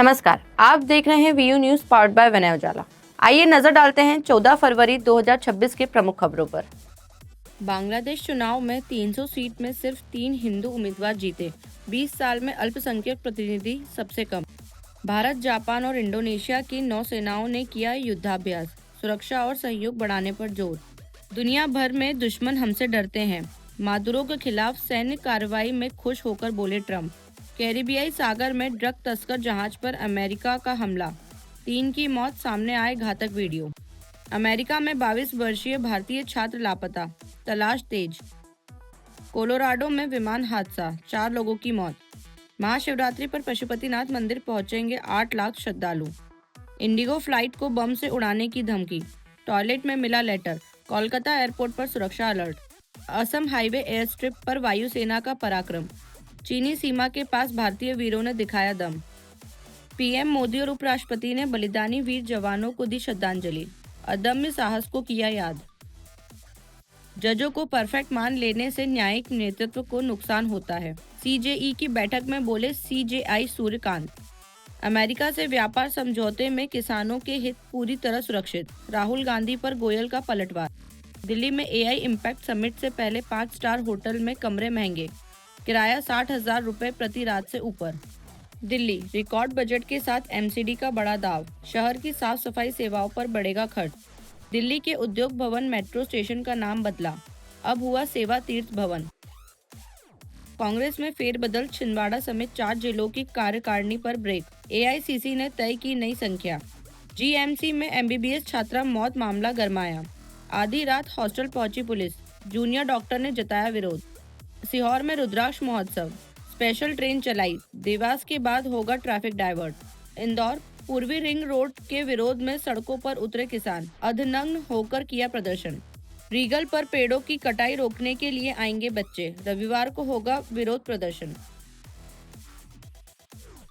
नमस्कार, आप देख रहे हैं वीयू न्यूज पावर्ड बाय विनय उजाला। आइए नजर डालते हैं 14 फरवरी 2026 के प्रमुख खबरों पर। बांग्लादेश चुनाव में 300 सीट में सिर्फ 3 हिंदू उम्मीदवार जीते। 20 साल में अल्पसंख्यक प्रतिनिधि सबसे कम। भारत, जापान और इंडोनेशिया की नौसेनाओं ने किया युद्धाभ्यास, सुरक्षा और सहयोग बढ़ाने पर जोर। दुनिया भर में दुश्मन हमसे डरते हैं, मादुरो के खिलाफ सैन्य कार्रवाई में खुश होकर बोले ट्रंप। कैरिबियाई सागर में ड्रग तस्कर जहाज पर अमेरिका का हमला, 3 की मौत, सामने आए घातक वीडियो। अमेरिका में 22 वर्षीय भारतीय छात्र लापता, तलाश तेज। कोलोराडो में विमान हादसा, 4 लोगों की मौत। महाशिवरात्रि पर पशुपतिनाथ मंदिर पहुंचेंगे 8 लाख श्रद्धालु। इंडिगो फ्लाइट को बम से उड़ाने की धमकी, टॉयलेट में मिला लेटर। कोलकाता एयरपोर्ट पर सुरक्षा alert. Assam highway air strip पर वायुसेना का पराक्रम, चीनी सीमा के पास भारतीय वीरों ने दिखाया दम। पीएम मोदी और उपराष्ट्रपति ने बलिदानी वीर जवानों को दी श्रद्धांजलि, अदम्य साहस को किया याद। जजों को परफेक्ट मान लेने से न्यायिक नेतृत्व को नुकसान होता है, सीजेई की बैठक में बोले सीजेआई सूर्यकांत। अमेरिका से व्यापार समझौते में किसानों के हित पूरी तरह सुरक्षित, राहुल गांधी पर गोयल का पलटवार। दिल्ली में एआई इम्पैक्ट समिट से पहले 5 स्टार होटल में कमरे महंगे, किराया 60,000 रुपए प्रति रात से ऊपर। दिल्ली रिकॉर्ड बजट के साथ एमसीडी का बड़ा दाव, शहर की साफ सफाई सेवाओं पर बढ़ेगा खर्च। दिल्ली के उद्योग भवन मेट्रो स्टेशन का नाम बदला, अब हुआ सेवा तीर्थ भवन। कांग्रेस में फेरबदल, छिंदवाड़ा समेत 4 जिलों की कार्यकारिणी पर ब्रेक, एआईसीसी ने तय की नई संख्या। जीएमसी में एमबीबीएस छात्रा मौत मामला गरमाया, आधी रात हॉस्टल पहुंची पुलिस, जूनियर डॉक्टर ने जताया विरोध। सीहोर में रुद्राक्ष महोत्सव, स्पेशल ट्रेन चलाई, देवास के बाद होगा ट्रैफिक डाइवर्ट। इंदौर पूर्वी रिंग रोड के विरोध में सड़कों पर उतरे किसान, अर्धनग्न होकर किया प्रदर्शन। रीगल पर पेड़ों की कटाई रोकने के लिए आएंगे बच्चे, रविवार को होगा विरोध प्रदर्शन।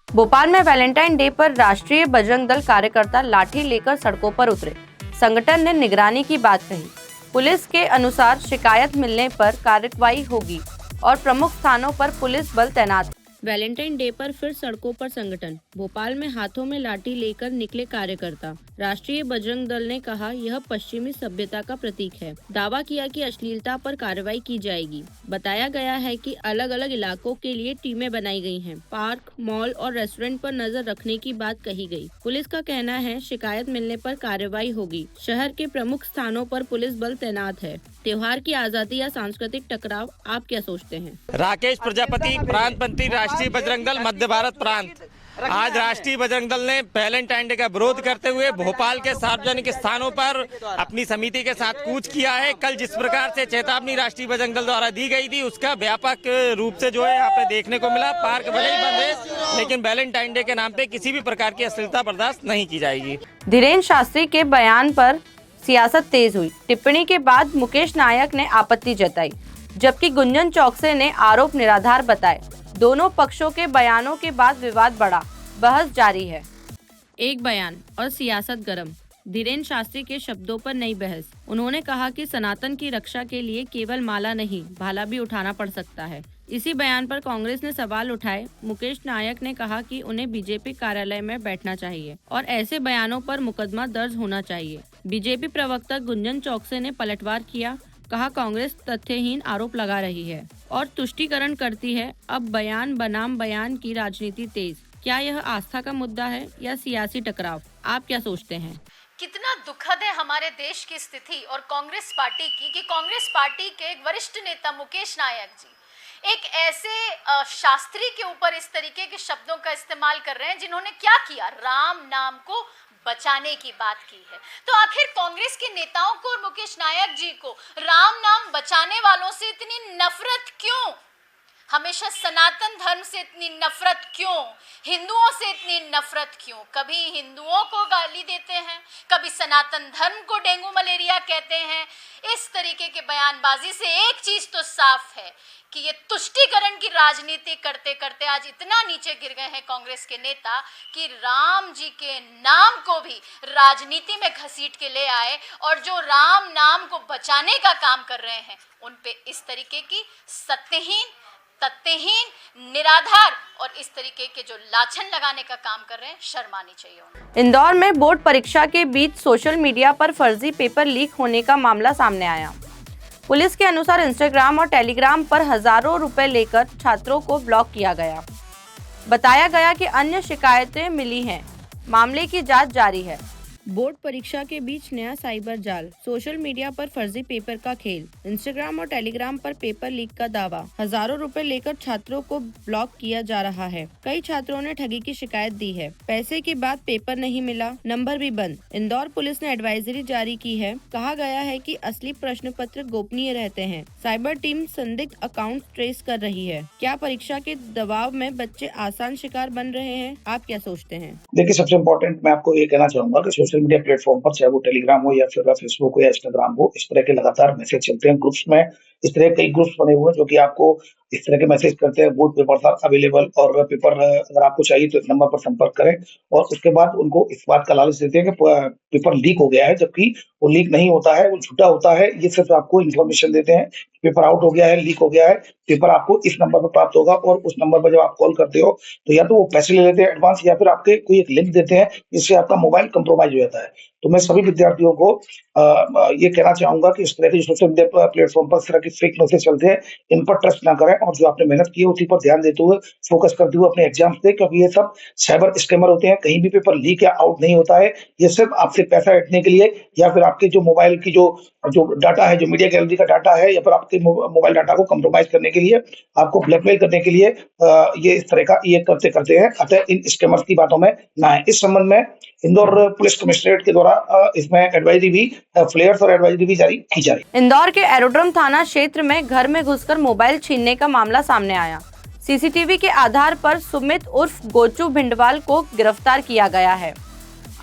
भोपाल में वैलेंटाइन डे पर राष्ट्रीय बजरंग दल कार्यकर्ता लाठी लेकर सड़कों पर उतरे, संगठन ने निगरानी की बात कही। पुलिस के अनुसार शिकायत मिलने पर कार्रवाई होगी और प्रमुख स्थानों पर पुलिस बल तैनात। वैलेंटाइन डे पर फिर सड़कों पर संगठन, भोपाल में हाथों में लाठी लेकर निकले कार्यकर्ता। राष्ट्रीय बजरंग दल ने कहा यह पश्चिमी सभ्यता का प्रतीक है, दावा किया कि अश्लीलता पर कार्रवाई की जाएगी। बताया गया है कि अलग अलग इलाकों के लिए टीमें बनाई गई हैं, पार्क, मॉल और रेस्टोरेंट पर नजर रखने की बात कही गई। पुलिस का कहना है शिकायत मिलने पर कार्रवाई होगी, शहर के प्रमुख स्थानों पर पुलिस बल तैनात है। त्योहार की आजादी या सांस्कृतिक टकराव, आप क्या सोचते हैं? राकेश प्रजापति, प्रांत मंत्री, राष्ट्रीय बजरंग दल मध्य भारत प्रांत। आज राष्ट्रीय बजरंग दल ने वैलेंटाइन डे का विरोध करते हुए भोपाल के सार्वजनिक स्थानों पर अपनी समिति के साथ कूच किया है। कल जिस प्रकार से चेतावनी राष्ट्रीय बजरंग दल द्वारा दी गई थी, उसका व्यापक रूप से जो है यहाँ पे देखने को मिला। पार्क भले ही बंद है, लेकिन वैलेंटाइन डे के नाम पे किसी भी प्रकार की अश्लीलता बर्दाश्त नहीं की जाएगी। धीरेन्द्र शास्त्री के बयान पर सियासत तेज हुई, टिप्पणी के बाद मुकेश नायक ने आपत्ति जताई, जबकि गुंजन चौकसे ने आरोप निराधार बताए। दोनों पक्षों के बयानों के बाद विवाद बढ़ा, बहस जारी है। एक बयान और सियासत गरम, धीरेन्द्र शास्त्री के शब्दों पर नई बहस। उन्होंने कहा कि सनातन की रक्षा के लिए केवल माला नहीं, भाला भी उठाना पड़ सकता है। इसी बयान पर कांग्रेस ने सवाल उठाए। मुकेश नायक ने कहा कि उन्हें बीजेपी कार्यालय में बैठना चाहिए और ऐसे बयानों पर मुकदमा दर्ज होना चाहिए। बीजेपी प्रवक्ता गुंजन चौकसे ने पलटवार किया, कहा कांग्रेस तथ्यहीन आरोप लगा रही है और तुष्टीकरण करती है। अब बयान बनाम बयान की राजनीति तेज। क्या यह आस्था का मुद्दा है या सियासी टकराव? आप क्या सोचते हैं? कितना दुखद है हमारे देश की स्थिति और कांग्रेस पार्टी की कि कांग्रेस पार्टी के एक वरिष्ठ नेता मुकेश नायक जी एक ऐसे शास्त्री के ऊपर इस तरीके के शब्दों का इस्तेमाल कर रहे हैं जिन्होंने क्या किया, राम नाम को बचाने की बात की है। तो आखिर कांग्रेस के नेताओं को और मुकेश नायक जी को राम नाम बचाने वालों से इतनी नफरत क्यों? हमेशा सनातन धर्म से इतनी नफरत क्यों? हिंदुओं से इतनी नफरत क्यों? कभी हिंदुओं को गाली देते हैं, कभी सनातन धर्म को डेंगू मलेरिया कहते हैं। इस तरीके के बयानबाजी से एक चीज तो साफ है कि ये तुष्टीकरण की राजनीति करते करते आज इतना नीचे गिर गए हैं कांग्रेस के नेता कि राम जी के नाम को भी राजनीति में घसीट के ले आए और जो राम नाम को बचाने का काम कर रहे हैं उन पे इस तरीके की सत्यहीन, तथ्यहीन, निराधार और इस तरीके के जो लाछन लगाने का काम कर रहे हैं, शर्म आनी चाहिए उन्हें। इंदौर में बोर्ड परीक्षा के बीच सोशल मीडिया पर फर्जी पेपर लीक होने का मामला सामने आया। पुलिस के अनुसार इंस्टाग्राम और टेलीग्राम पर हजारों रुपए लेकर छात्रों को ब्लॉक किया गया। बताया गया कि अन्य शिकायतें मिली हैं। मामले की जांच जारी है। बोर्ड परीक्षा के बीच नया साइबर जाल, सोशल मीडिया पर फर्जी पेपर का खेल, इंस्टाग्राम और टेलीग्राम पर पेपर लीक का दावा, हजारों रुपए लेकर छात्रों को ब्लॉक किया जा रहा है। कई छात्रों ने ठगी की शिकायत दी है। पैसे के बाद पेपर नहीं मिला, नंबर भी बंद। इंदौर पुलिस ने एडवाइजरी जारी की है। कहा गया है कि असली प्रश्न पत्र गोपनीय रहते हैं। साइबर टीम संदिग्ध अकाउंट ट्रेस कर रही है। क्या परीक्षा के दबाव में बच्चे आसान शिकार बन रहे हैं? आप क्या सोचते हैं? देखिए, सबसे इम्पोर्टेंट मैं आपको ये कहना चाहूंगा कि सोशल मीडिया प्लेटफॉर्म पर, चाहे वो टेलीग्राम हो या फिर फेसबुक हो या इंस्टाग्राम हो, इस तरह के लगातार मैसेज चलते हैं ग्रुप्स में। इस तरह कई ग्रुप्स बने हुए हैं जो कि आपको इस तरह के मैसेज करते हैं, बोर्ड पेपर आर अवेलेबल और पेपर अगर आपको चाहिए तो इस नंबर पर संपर्क करें, और उसके बाद उनको इस बात का लालच देते हैं कि पेपर लीक हो गया है, जबकि वो लीक नहीं होता है, वो झूठा होता है। ये सिर्फ आपको इन्फॉर्मेशन देते हैं, पेपर आउट हो गया है, लीक हो गया है, पेपर आपको इस नंबर पर प्राप्त होगा, और उस नंबर पर जब आप कॉल करते हो तो या तो वो पैसे ले लेते हैं एडवांस, या फिर आपके कोई एक लिंक देते हैं जिससे आपका मोबाइल कंप्रोमाइज हो जाता है। तो मैं सभी विद्यार्थियों को ये कहना चाहूंगा कि इस तरह के सोशल मीडिया प्लेटफॉर्म पर इस तरह के फेक मैसेज चलते हैं, इन पर ट्रस्ट ना करें, और जो आपने मेहनत की है उसी पर ध्यान देते हुए, फोकस करते हुए अपने एग्जाम्स दें, क्योंकि ये सब साइबर स्कैमर होते हैं। कहीं भी पेपर लीक या आउट नहीं होता है। ये सिर्फ आपसे पैसा हटने के लिए, या फिर आपके जो मोबाइल की जो डाटा है, जो मीडिया गैलरी का डाटा है, या फिर आपके मोबाइल डाटा को कंप्रोमाइज करने के लिए, आपको ब्लैकमेल करने के लिए ये इस तरह का ये करते हैं। अतः इन स्कैमर्स की बातों में ना आए। इस संबंध में इंदौर पुलिस कमिश्नरेट के द्वारा इसमें एडवाइजरी भी, फ्लेयर्स और एडवाइजरी भी जारी की जा रही है। इंदौर के एरोड्रम थाना क्षेत्र में घर में घुसकर मोबाइल छीनने का मामला सामने आया। सीसीटीवी के आधार पर सुमित उर्फ गोचू भिंडवाल को गिरफ्तार किया गया है।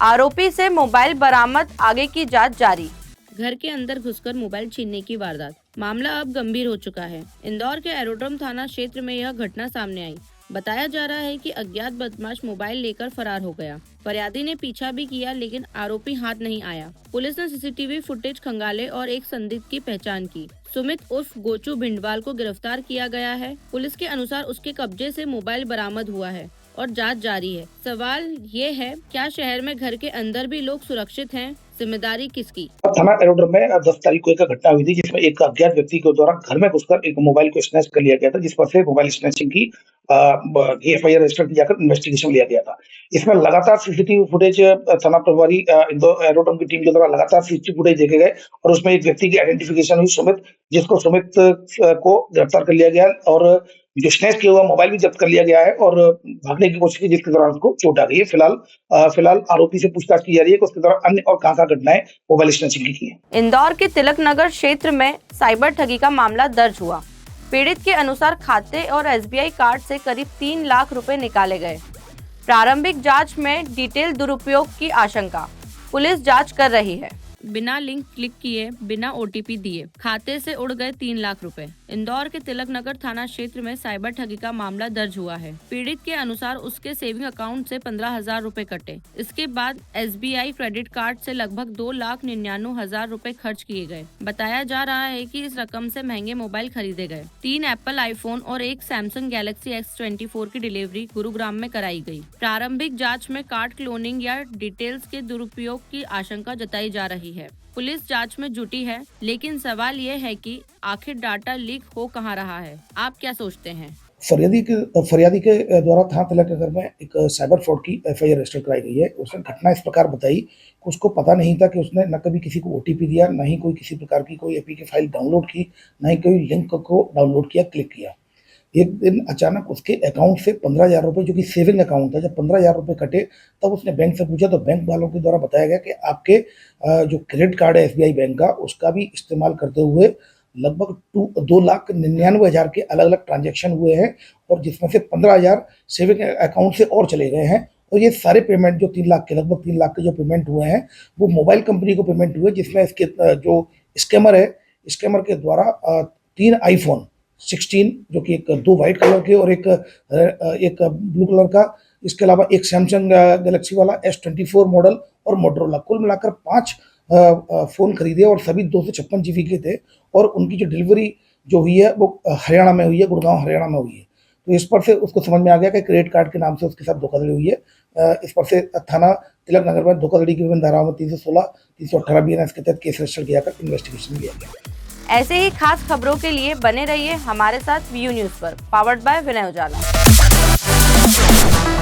आरोपी से मोबाइल बरामद, आगे की जांच जारी। घर के अंदर घुसकर मोबाइल छीनने की वारदात, मामला अब गंभीर हो चुका है। इंदौर के एरोड्रम थाना क्षेत्र में यह घटना सामने आई। बताया जा रहा है कि अज्ञात बदमाश मोबाइल लेकर फरार हो गया। फरियादी ने पीछा भी किया, लेकिन आरोपी हाथ नहीं आया। पुलिस ने सीसीटीवी फुटेज खंगाले और एक संदिग्ध की पहचान की। सुमित उर्फ गोचू भिंडवाल को गिरफ्तार किया गया है। पुलिस के अनुसार उसके कब्जे से मोबाइल बरामद हुआ है और जांच जारी है। सवाल ये है, क्या शहर में घर के अंदर भी लोग सुरक्षित हैं? जिम्मेदारी किसकी? थाना एरोड्रम में 10 तारीख को एक घटना हुई थी, जिसमें एक अज्ञात व्यक्ति के द्वारा घर में घुसकर एक मोबाइल को स्नैच कर लिया गया था, जिस पर से मोबाइल स्नैचिंग की एफआईआर रजिस्टर किया जाकर इन्वेस्टिगेशन लिया गया था। इसमें लगातार सीसीटीवी फुटेज थाना प्रभारी इंदौर एरोड्रम की टीम के द्वारा लगातार सीसीटीवी फुटेज देखे गए, और उसमें एक व्यक्ति की आइडेंटिफिकेशन हुई, सुमित, जिसको सुमित को गिरफ्तार कर लिया गया, और जो स्नैच किया हुआ मोबाइल भी जब्त कर लिया गया है, और भागने की कोशिश की, जिसके दौरान उसको चोट आ गई है। फिलहाल आरोपी से पूछताछ की जा रही है कि उसके दौरान अन्य और कहां घटनाएं मोबाइल स्नैचिंग की है। इंदौर के तिलक नगर क्षेत्र में साइबर ठगी का मामला दर्ज हुआ। पीड़ित के अनुसार खाते और एसबीआई कार्ड से करीब 3 लाख रुपए निकाले गए। प्रारंभिक जांच में डिटेल दुरुपयोग की आशंका। पुलिस जांच कर रही है। बिना लिंक क्लिक किए, बिना ओटीपी दिए खाते से उड़ गए 3 लाख रुपए। इंदौर के तिलक नगर थाना क्षेत्र में साइबर ठगी का मामला दर्ज हुआ है। पीड़ित के अनुसार उसके सेविंग अकाउंट से 15,000 रुपए कटे। इसके बाद एसबीआई क्रेडिट कार्ड से लगभग 2,99,000 रुपए खर्च किए गए। बताया जा रहा है कि इस रकम से महंगे मोबाइल खरीदे गए। 3 एप्पल आईफोन और एक सैमसंग गैलेक्सी S24 की डिलीवरी गुरुग्राम में कराई गई। प्रारंभिक जाँच में कार्ड क्लोनिंग या डिटेल्स के दुरुपयोग की आशंका जताई जा रही है। पुलिस जांच में जुटी है, लेकिन सवाल ये है कि आखिर डाटा लीक हो कहां रहा है? आप क्या सोचते हैं? फरियादी के द्वारा थाना तिलक नगर में एक साइबर फ्रॉड की एफआईआर रजिस्टर कराई गई है। उसने घटना इस प्रकार बताई कि उसको पता नहीं था कि उसने न कभी किसी को ओटीपी दिया, न ही कोई किसी प्रकार की कोई एपीके फाइल डाउनलोड की, न ही कोई लिंक को डाउनलोड किया, क्लिक किया। एक दिन अचानक उसके अकाउंट से 15,000 रुपये, जो कि सेविंग अकाउंट था, जब 15,000 रुपये कटे, तब उसने बैंक से पूछा, तो बैंक वालों के द्वारा बताया गया कि आपके जो क्रेडिट कार्ड है एसबीआई बैंक का, उसका भी इस्तेमाल करते हुए लगभग 2,99,000 के अलग अलग ट्रांजैक्शन हुए हैं, और जिसमें से 15,000 सेविंग अकाउंट से और चले गए हैं। और ये सारे पेमेंट जो 3 लाख के, लगभग 3 लाख के जो पेमेंट हुए हैं, वो मोबाइल कंपनी को पेमेंट हुए, जिसमें इसके जो स्कैमर है, स्कैमर के द्वारा 3 iPhone 16, जो कि 2 वाइट कलर के और एक ब्लू कलर का, इसके अलावा एक सैमसंग गैलेक्सी वाला S24 मॉडल और मोटरोला, कुल मिलाकर 5 फ़ोन खरीदे, और सभी 256 GB के थे। और उनकी जो डिलीवरी जो हुई है वो हरियाणा में हुई है, गुड़गांव हरियाणा में हुई है। तो इस पर से उसको समझ में आ गया कि क्रेडिट कार्ड के नाम से उसके साथ धोखाधड़ी हुई है। इस पर से थाना तिलक नगर में धोखाधड़ी की विभिन्न धाराओं में 316, 318 BNS के तहत केस रजिस्टर किया कर इन्वेस्टिगेशन किया गया। ऐसे ही खास खबरों के लिए बने रहिए हमारे साथ वीयू न्यूज़ पर, पावर्ड बाय विनय उजाला।